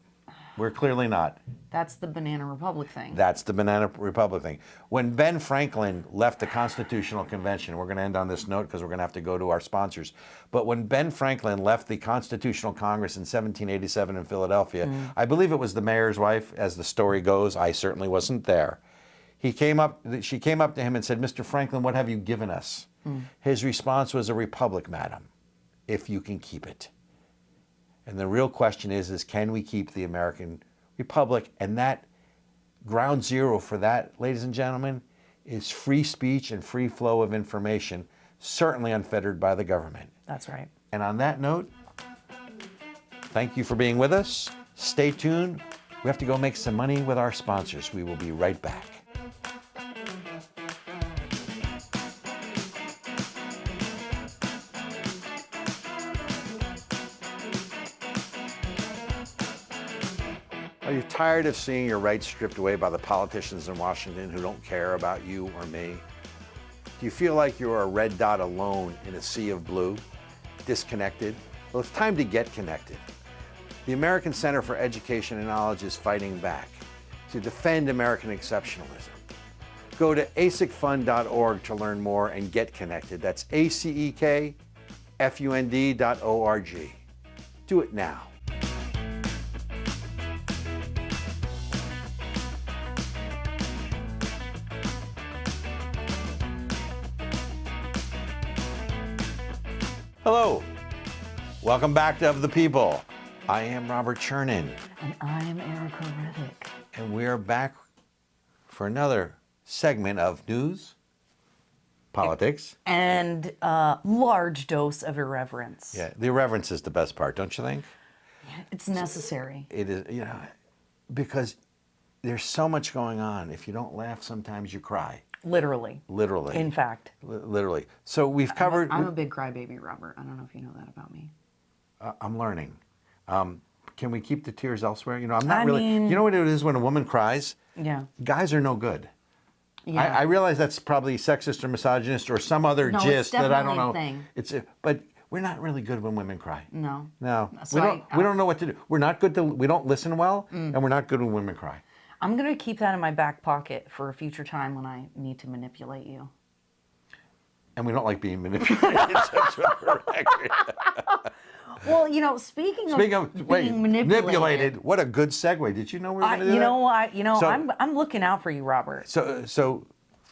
S1: We're clearly not.
S2: That's the Banana Republic thing.
S1: That's the Banana Republic thing. When Ben Franklin left the Constitutional Convention, we're going to end on this note because we're going to have to go to our sponsors. But when Ben Franklin left the Constitutional Congress in 1787 in Philadelphia, I believe it was the mayor's wife, as the story goes. I certainly wasn't there. She came up to him and said, "Mr. Franklin, what have you given us?" His response was, "A republic, madam, if you can keep it." And the real question is can we keep the American Republic? And that ground zero for that, ladies and gentlemen, is free speech and free flow of information, certainly unfettered by the government.
S2: That's right.
S1: And on that note, thank you for being with us. Stay tuned. We have to go make some money with our sponsors. We will be right back. tired of seeing your rights stripped away by the politicians in Washington who don't care about you or me? Do you feel like you're a red dot alone in a sea of blue, disconnected? Well, it's time to get connected. The American Center for Education and Knowledge is fighting back to defend American exceptionalism. Go to acecfund.org to learn more and get connected. That's acekfund.org. Do it now. Hello, welcome back to Of the People. I am Robert Chernin.
S2: And I am Ericka Redic.
S1: And we are back for another segment of news, politics,
S2: and large dose of irreverence.
S1: Yeah, the irreverence is the best part, don't you think?
S2: It's necessary.
S1: It is, because there's so much going on. If you don't laugh, sometimes you cry.
S2: Literally.
S1: Literally.
S2: In fact.
S1: Literally. So we've covered.
S2: I'm a big crybaby, Robert. I don't know if you know that about me.
S1: I'm learning. Can we keep the tears elsewhere? I'm not really. You know what it is when a woman cries?
S2: Yeah.
S1: Guys are no good.
S2: Yeah.
S1: I realize that's probably sexist or misogynist or some other gist that I don't know. But we're not really good when women cry.
S2: No.
S1: No.
S2: So
S1: we don't know what to do. We're not good we don't listen well, and we're not good when women cry.
S2: I'm going to keep that in my back pocket for a future time when I need to manipulate you.
S1: And we don't like being manipulated.
S2: Well, speaking of being manipulated,
S1: what a good segue. Did you know we were going to do that?
S2: I'm looking out for you, Robert.
S1: So,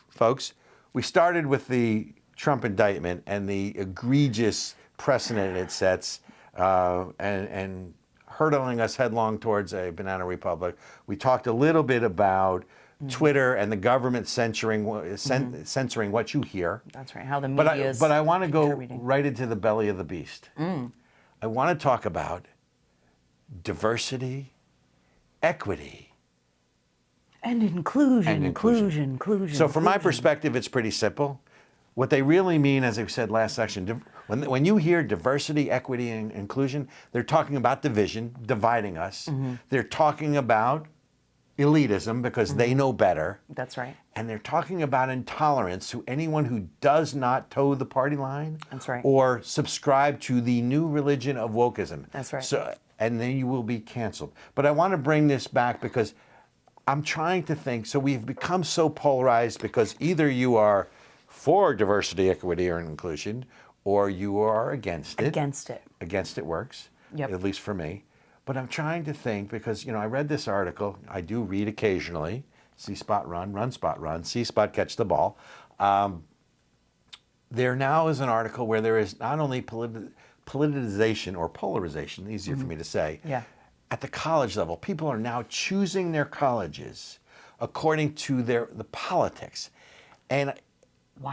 S1: folks, we started with the Trump indictment and the egregious precedent it sets, and hurtling us headlong towards a banana republic. We talked a little bit about Twitter and the government censoring what you hear.
S2: That's right. How the media is.
S1: But I want to go right into the belly of the beast. I want to talk about diversity, equity,
S2: and inclusion.
S1: So from my perspective, it's pretty simple. What they really mean, as I said last section, when you hear diversity, equity, and inclusion, they're talking about division, dividing us. They're talking about elitism because they know better.
S2: That's right.
S1: And they're talking about intolerance to anyone who does not toe the party line.
S2: That's right.
S1: Or subscribe to the new religion of wokeism.
S2: That's right.
S1: And then you will be canceled. But I want to bring this back because I'm trying to think. So we've become so polarized because either you are for diversity, equity, or inclusion, or you are against it.
S2: Against it.
S1: Against it works,
S2: Yep.
S1: at least for me. But I'm trying to think because, I read this article. I do read occasionally. See spot run spot run, see spot catch the ball. There now is an article where there is not only politicization or polarization, easier for me to say, at the college level. People are now choosing their colleges according to the politics. And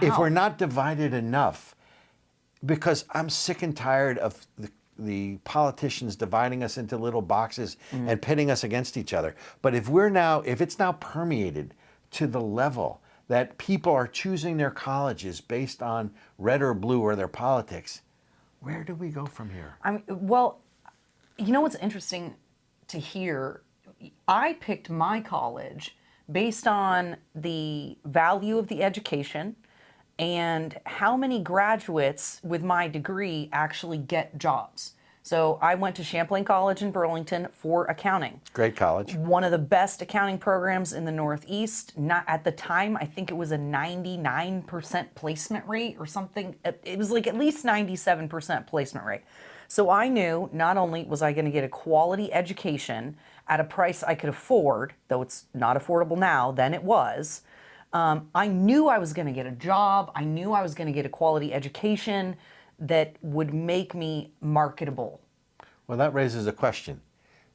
S1: if we're not divided enough, because I'm sick and tired of the politicians dividing us into little boxes and pitting us against each other. But if it's now permeated to the level that people are choosing their colleges based on red or blue or their politics, where do we go from here?
S2: Well, what's interesting to hear? I picked my college based on the value of the education and how many graduates with my degree actually get jobs. So I went to Champlain College in Burlington for accounting.
S1: Great college.
S2: One of the best accounting programs in the Northeast. Not at the time, I think it was a 99% placement rate or something. It was like at least 97% placement rate. So I knew not only was I going to get a quality education at a price I could afford, though it's not affordable now, then it was. I knew I was going to get a job. I knew I was going to get a quality education that would make me marketable.
S1: Well, that raises a question.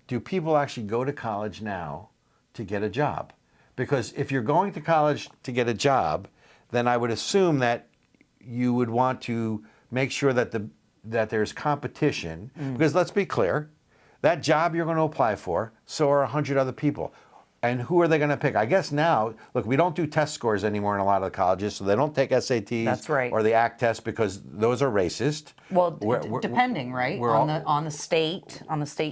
S1: Do people actually go to college now to get a job? Because if you're going to college to get a job, then I would assume that you would want to make sure that there's competition. Because let's be clear, that job you're going to apply for, so are 100 other people. And who are they going to pick? I guess now, look, we don't do test scores anymore in a lot of the colleges, so they don't take SATs
S2: That's right.
S1: or the ACT test because those are racist.
S2: Well, depending, right,
S1: we're
S2: on the state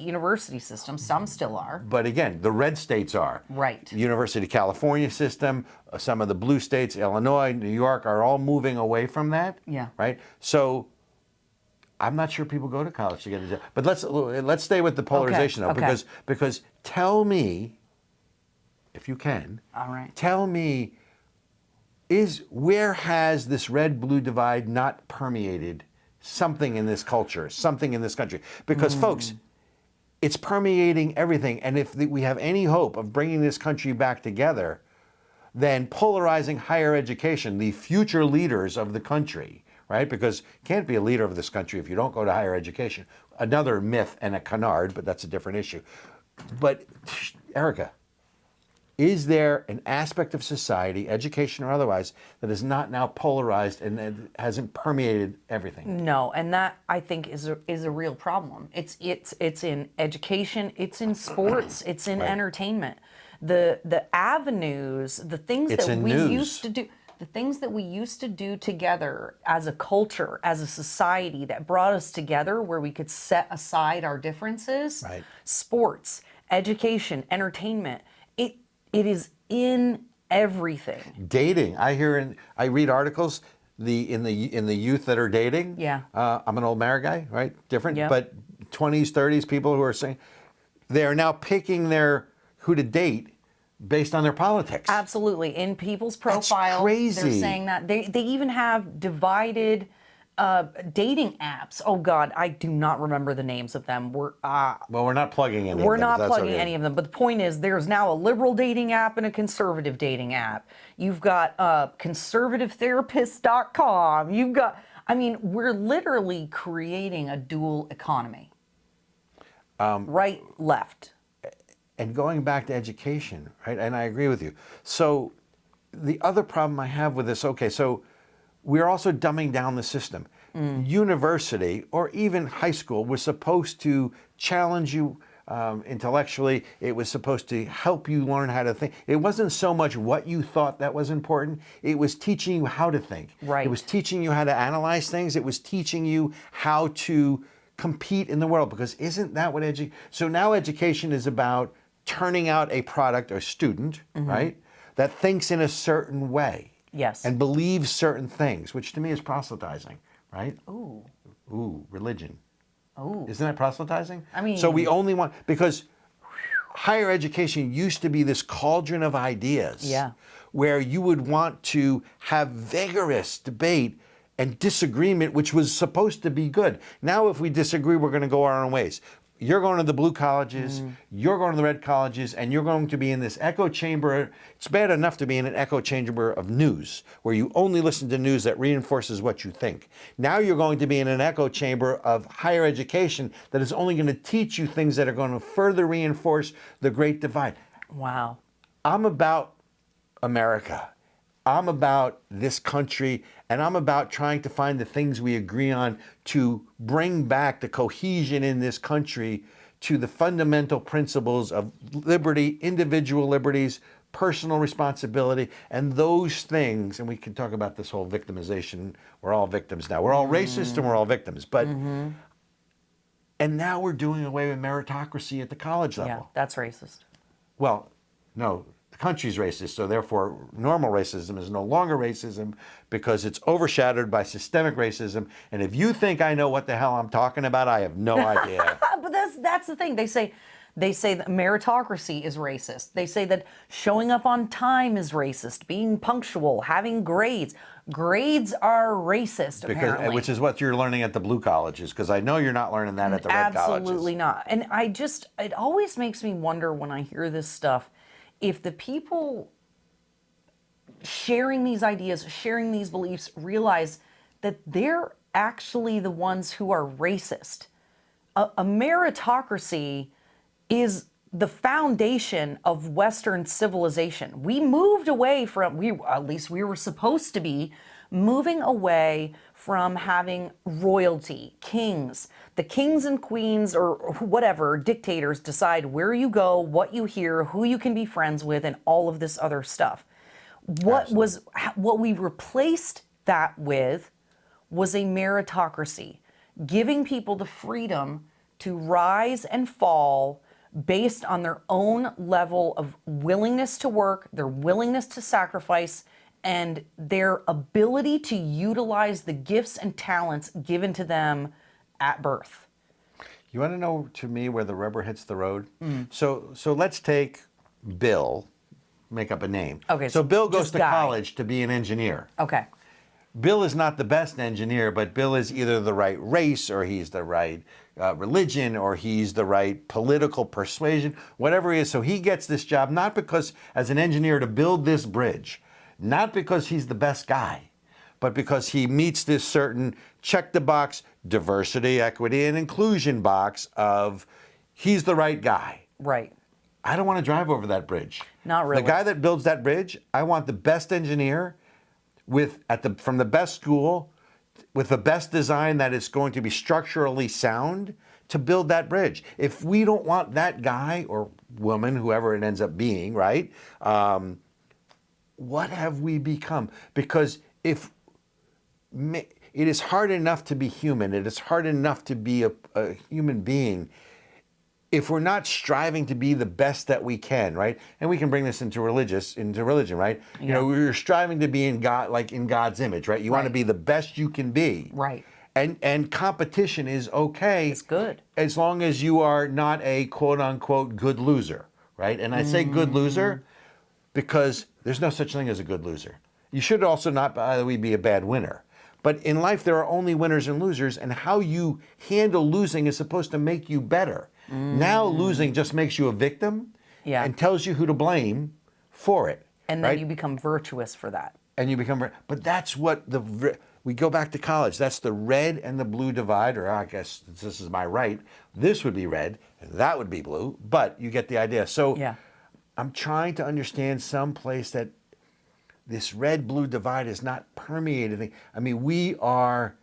S2: university system, some still are.
S1: But again, the red states are.
S2: Right.
S1: University of California system, some of the blue states, Illinois, New York, are all moving away from that.
S2: Yeah.
S1: Right? So I'm not sure people go to college to get a job. But let's stay with the polarization though, because tell me, if you can,
S2: All right.
S1: tell me, where has this red-blue divide not permeated something in this culture, something in this country? Because folks, it's permeating everything. And if we have any hope of bringing this country back together, then polarizing higher education, the future leaders of the country, right? Because you can't be a leader of this country if you don't go to higher education. Another myth and a canard, but that's a different issue. But Ericka, is there an aspect of society, education or otherwise, that is not now polarized and that hasn't permeated everything?
S2: No, and that I think is a real problem. It's in education, it's in sports, it's in entertainment. The avenues, the things that we used to do, the things that we used to do together as a culture, as a society that brought us together where we could set aside our differences, sports, education, entertainment, it is in everything.
S1: Dating, I read articles in the youth that are dating.
S2: Yeah.
S1: I'm an old married guy, right? Different,
S2: Yep.
S1: but 20s, 30s people who are saying they are now picking who to date based on their politics.
S2: Absolutely. In people's profile,
S1: That's crazy.
S2: They're saying that. They even have divided dating apps. Oh God, I do not remember the names of them.
S1: Well, we're not plugging any of them.
S2: We're not
S1: That's
S2: plugging
S1: okay.
S2: any of them. But the point is, there's now a liberal dating app and a conservative dating app. You've got conservativetherapist.com. You've got, I mean, we're literally creating a dual economy. Right, left.
S1: And going back to education, right? And I agree with you. So the other problem I have with this, okay, so we're also dumbing down the system. University or even high school was supposed to challenge you intellectually. It was supposed to help you learn how to think. It wasn't so much what you thought that was important. It was teaching you how to think.
S2: Right.
S1: It was teaching you how to analyze things. It was teaching you how to compete in the world, because isn't that what so now education is about turning out a product or student, right, that thinks in a certain way.
S2: Yes.
S1: And believes certain things, which to me is proselytizing, right?
S2: Ooh.
S1: Ooh, religion.
S2: Ooh.
S1: Isn't that proselytizing?
S2: I mean,
S1: so we only want, because higher education used to be this cauldron of ideas.
S2: Yeah.
S1: Where you would want to have vigorous debate and disagreement, which was supposed to be good. Now, if we disagree, we're going to go our own ways. You're going to the blue colleges, you're going to the red colleges, and you're going to be in this echo chamber. It's bad enough to be in an echo chamber of news, where you only listen to news that reinforces what you think. Now you're going to be in an echo chamber of higher education that is only going to teach you things that are going to further reinforce the Great Divide.
S2: Wow.
S1: I'm about America. I'm about this country, and I'm about trying to find the things we agree on to bring back the cohesion in this country to the fundamental principles of liberty, individual liberties, personal responsibility, and those things. And we can talk about this whole victimization. We're all victims now. We're all racist and we're all victims. But and now we're doing away with meritocracy at the college level.
S2: Yeah, that's racist.
S1: Well, no. The country's racist, so therefore normal racism is no longer racism because it's overshadowed by systemic racism. And if you think I know what the hell I'm talking about, I have no idea.
S2: But that's the thing. They say that meritocracy is racist. They say that showing up on time is racist, being punctual, having grades. Grades are racist, apparently.
S1: Which is what you're learning at the blue colleges, because I know you're not learning that at the red colleges.
S2: Absolutely not. And it always makes me wonder when I hear this stuff, if the people sharing these ideas, sharing these beliefs, realize that they're actually the ones who are racist. A meritocracy is the foundation of Western civilization. We moved away from, at least we were supposed to be moving away from having royalty, kings. The kings and queens or whatever, dictators decide where you go, what you hear, who you can be friends with, and all of this other stuff. What we replaced that with was a meritocracy, giving people the freedom to rise and fall based on their own level of willingness to work, their willingness to sacrifice, and their ability to utilize the gifts and talents given to them at birth.
S1: You want to know, to me, where the rubber hits the road? So let's take Bill, make up a name.
S2: Okay,
S1: so Bill goes
S2: just
S1: to
S2: Guy.
S1: college to be an engineer.
S2: Okay.
S1: Bill is not the best engineer, but Bill is either the right race, or he's the right religion, or he's the right political persuasion, whatever he is. So he gets this job not because, as an engineer, to build this bridge, not because he's the best guy, but because he meets this certain check the box diversity, equity, and inclusion box of he's the right guy.
S2: Right.
S1: I don't want to drive over that bridge.
S2: Not really.
S1: The guy that builds that bridge, I want the best engineer from the best school with the best design that is going to be structurally sound to build that bridge. If we don't want that guy or woman, whoever it ends up being, right? What have we become? Because it is hard enough to be human, it is hard enough to be a human being if we're not striving to be the best that we can, right? And we can bring this into religion, right?
S2: Yeah.
S1: You know, we're striving to be in God, like in God's image, right? You want to be the best you can be.
S2: Right.
S1: And competition is okay.
S2: It's good.
S1: As long as you are not a quote unquote good loser, right? And I say good loser because there's no such thing as a good loser. You should also not, by the way, be a bad winner. But in life, there are only winners and losers, and how you handle losing is supposed to make you better. Now losing just makes you a victim and tells you who to blame for it.
S2: And then you become virtuous for that.
S1: And you become, but that's what we go back to college. That's the red and the blue divide, or I guess this is my right. This would be red, and that would be blue, but you get the idea. So I'm trying to understand some place that this red-blue divide is not permeating. I mean, we are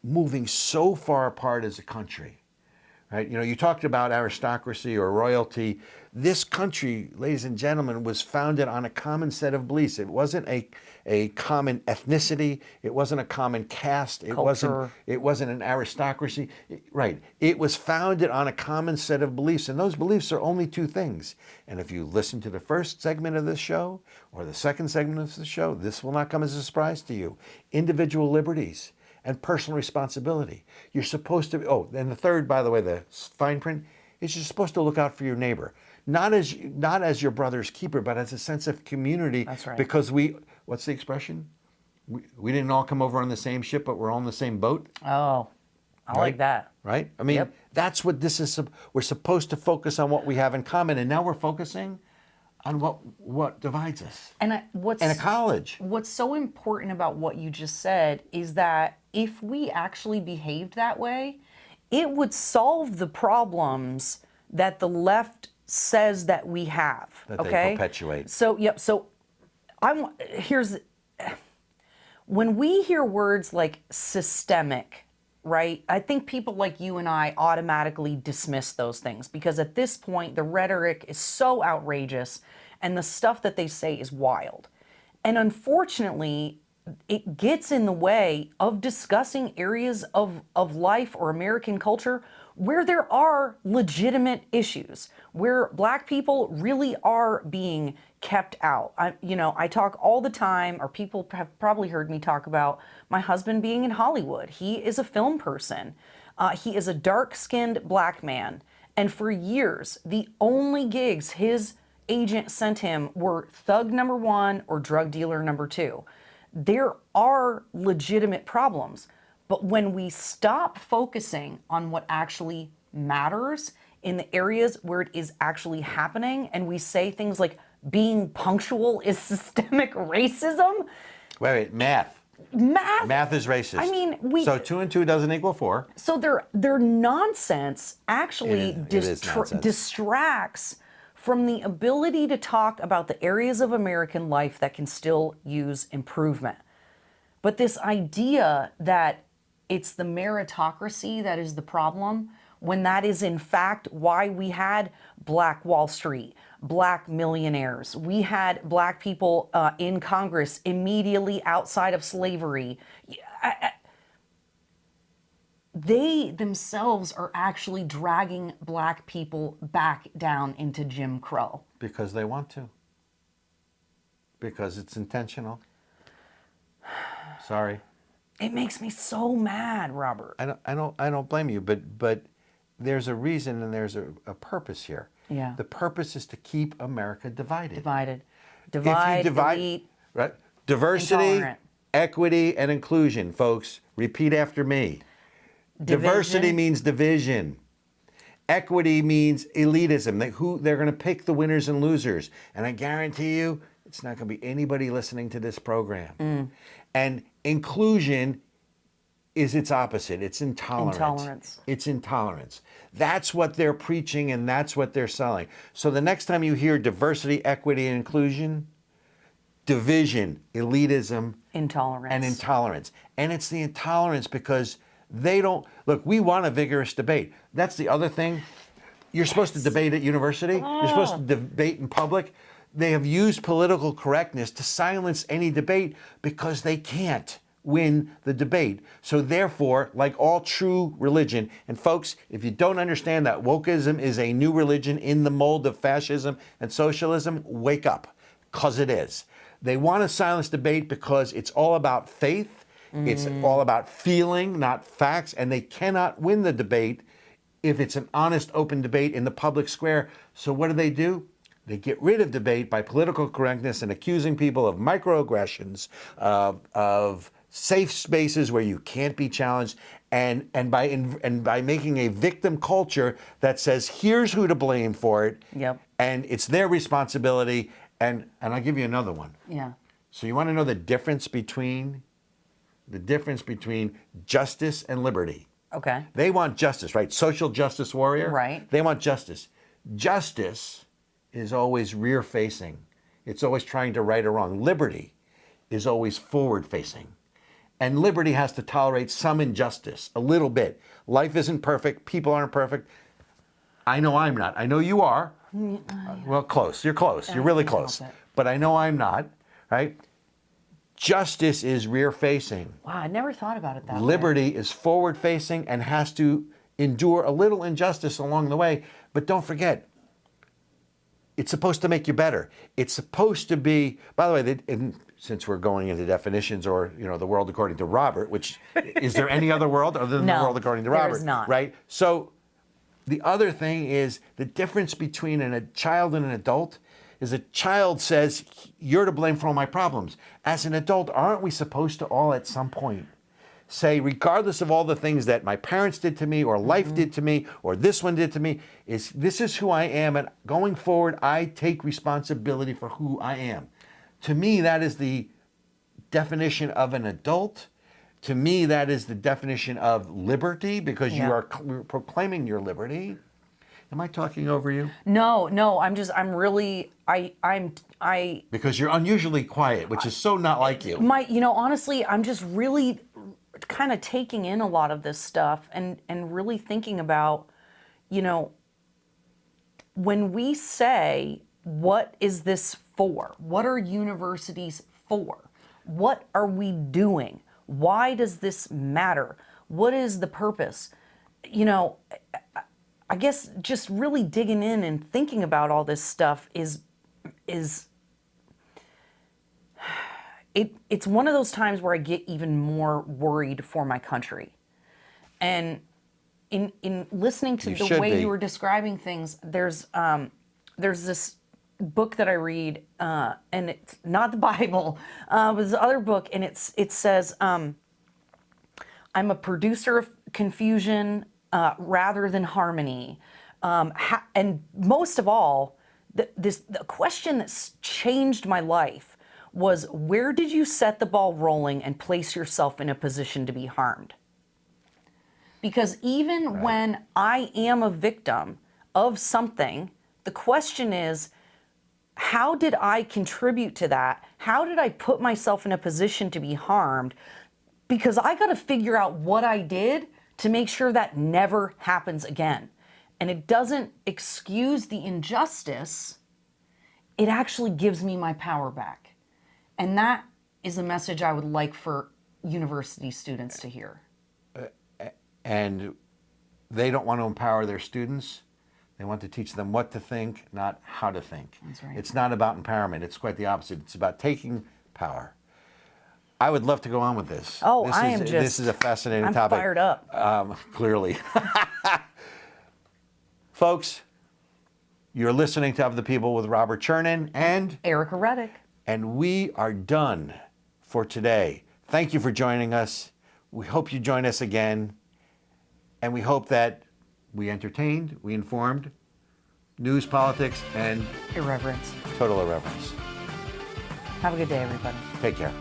S1: moving so far apart as a country. Right? You know, you talked about aristocracy or royalty. This country, ladies and gentlemen, was founded on a common set of beliefs. It wasn't a common ethnicity. It wasn't a common caste. It wasn't an aristocracy. Right. It was founded on a common set of beliefs, and those beliefs are only two things. And if you listen to the first segment of this show or the second segment of the show, this will not come as a surprise to you. Individual liberties and personal responsibility. You're supposed to, and the third, by the way, the fine print, is you're supposed to look out for your neighbor. Not as your brother's keeper, but as a sense of community.
S2: That's right. Because
S1: what's the expression? We didn't all come over on the same ship, but we're all in the same boat.
S2: Oh, I like that.
S1: Right? I mean, that's what this is. We're supposed to focus on what we have in common, and now we're focusing on what divides us.
S2: And
S1: a college.
S2: What's so important about what you just said is that if we actually behaved that way, it would solve the problems that the left says that we have.
S1: That they perpetuate.
S2: So when we hear words like systemic, right? I think people like you and I automatically dismiss those things because at this point, the rhetoric is so outrageous and the stuff that they say is wild. And unfortunately, it gets in the way of discussing areas of life or American culture where there are legitimate issues, where Black people really are being kept out. I talk all the time, or people have probably heard me talk about my husband being in Hollywood. He is a film person. He is a dark-skinned Black man. And for years, the only gigs his agent sent him were thug number 1 or drug dealer number 2. There are legitimate problems. But when we stop focusing on what actually matters in the areas where it is actually happening, and we say things like being punctual is systemic racism.
S1: Wait, math.
S2: Math.
S1: Math is racist.
S2: I mean,
S1: so 2 and 2 doesn't equal 4.
S2: So their nonsense actually
S1: It is nonsense.
S2: distracts from the ability to talk about the areas of American life that can still use improvement. But this idea that it's the meritocracy that is the problem, when that is in fact why we had Black Wall Street, Black millionaires, we had Black people in Congress immediately outside of slavery. They themselves are actually dragging Black people back down into Jim Crow.
S1: Because they want to. Because it's intentional. Sorry.
S2: It makes me so mad, Robert.
S1: I don't blame you, but there's a reason and there's a purpose here.
S2: Yeah.
S1: The purpose is to keep America divided.
S2: Divide,
S1: delete, right? Diversity,
S2: intolerant.
S1: equity, and inclusion, folks. Repeat after me. Diversity means division. Equity means elitism. They're going to pick the winners and losers. And I guarantee you, it's not going to be anybody listening to this program. And inclusion is its opposite. It's intolerance.
S2: Intolerance.
S1: It's intolerance. That's what they're preaching and that's what they're selling. So the next time you hear diversity, equity, and inclusion, division, elitism,
S2: Intolerance.
S1: and intolerance. And it's the intolerance because they don't, look, we want a vigorous debate. That's the other thing. You're supposed to debate at university. You're supposed to debate in public. They have used political correctness to silence any debate because they can't win the debate. So therefore, like all true religion, and folks, if you don't understand that wokeism is a new religion in the mold of fascism and socialism, wake up, because it is. They want to silence debate because it's all about faith, it's all about feeling, not facts, and they cannot win the debate if it's an honest, open debate in the public square. So what do? They get rid of debate by political correctness and accusing people of microaggressions, of safe spaces where you can't be challenged, and by making a victim culture that says here's who to blame for it, and it's their responsibility. And I'll give you another one.
S2: Yeah.
S1: So you want to know the difference between justice and liberty?
S2: Okay.
S1: They want justice, right? Social justice warrior.
S2: Right.
S1: They want justice. Justice is always rear-facing. It's always trying to right or wrong. Liberty is always forward-facing. And liberty has to tolerate some injustice, a little bit. Life isn't perfect. People aren't perfect. I know I'm not. I know you are. Well, close. You're close. You're really close. But I know I'm not, right? Justice is rear-facing.
S2: Wow, I never thought about it that way.
S1: Liberty is forward-facing and has to endure a little injustice along the way. But don't forget, it's supposed to make you better. It's supposed to be, by the way, since we're going into definitions or, the world according to Robert, which, is there any other world other than the world according to Robert?
S2: There is not.
S1: Right? So the other thing is the difference between a child and an adult is a child says, you're to blame for all my problems. As an adult, aren't we supposed to all at some point say, regardless of all the things that my parents did to me or life did to me or this one did to me, this is who I am, and going forward, I take responsibility for who I am. To me, that is the definition of an adult. To me, that is the definition of liberty, because you are proclaiming your liberty. Am I talking over you?
S2: No,
S1: Because you're unusually quiet, which is so not like you.
S2: Honestly, I'm just really kind of taking in a lot of this stuff and really thinking about, when we say, what is this for? What are universities for? What are we doing? Why does this matter? What is the purpose? I guess just really digging in and thinking about all this stuff is it's one of those times where I get even more worried for my country. And in listening to the way you were describing things, there's this book that I read, and it's not the Bible, but it's the other book, and it says, I'm a producer of confusion rather than harmony. And most of all, the question that's changed my life was, where did you set the ball rolling and place yourself in a position to be harmed? Because even when I am a victim of something, the question is, how did I contribute to that? How did I put myself in a position to be harmed? Because I got to figure out what I did to make sure that never happens again. And it doesn't excuse the injustice. It actually gives me my power back. And that is a message I would like for university students to hear.
S1: And they don't want to empower their students. They want to teach them what to think, not how to think.
S2: That's right.
S1: It's not about empowerment. It's quite the opposite. It's about taking power. I would love to go on with this.
S2: Oh,
S1: This is a fascinating
S2: I'm
S1: topic.
S2: fired up.
S1: Clearly. Folks, you're listening to Of the People with Robert Chernin and
S2: Ericka Redic.
S1: And we are done for today. Thank you for joining us. We hope you join us again. And we hope that we entertained, we informed, news, politics, and
S2: Irreverence.
S1: total irreverence.
S2: Have a good day, everybody.
S1: Take care.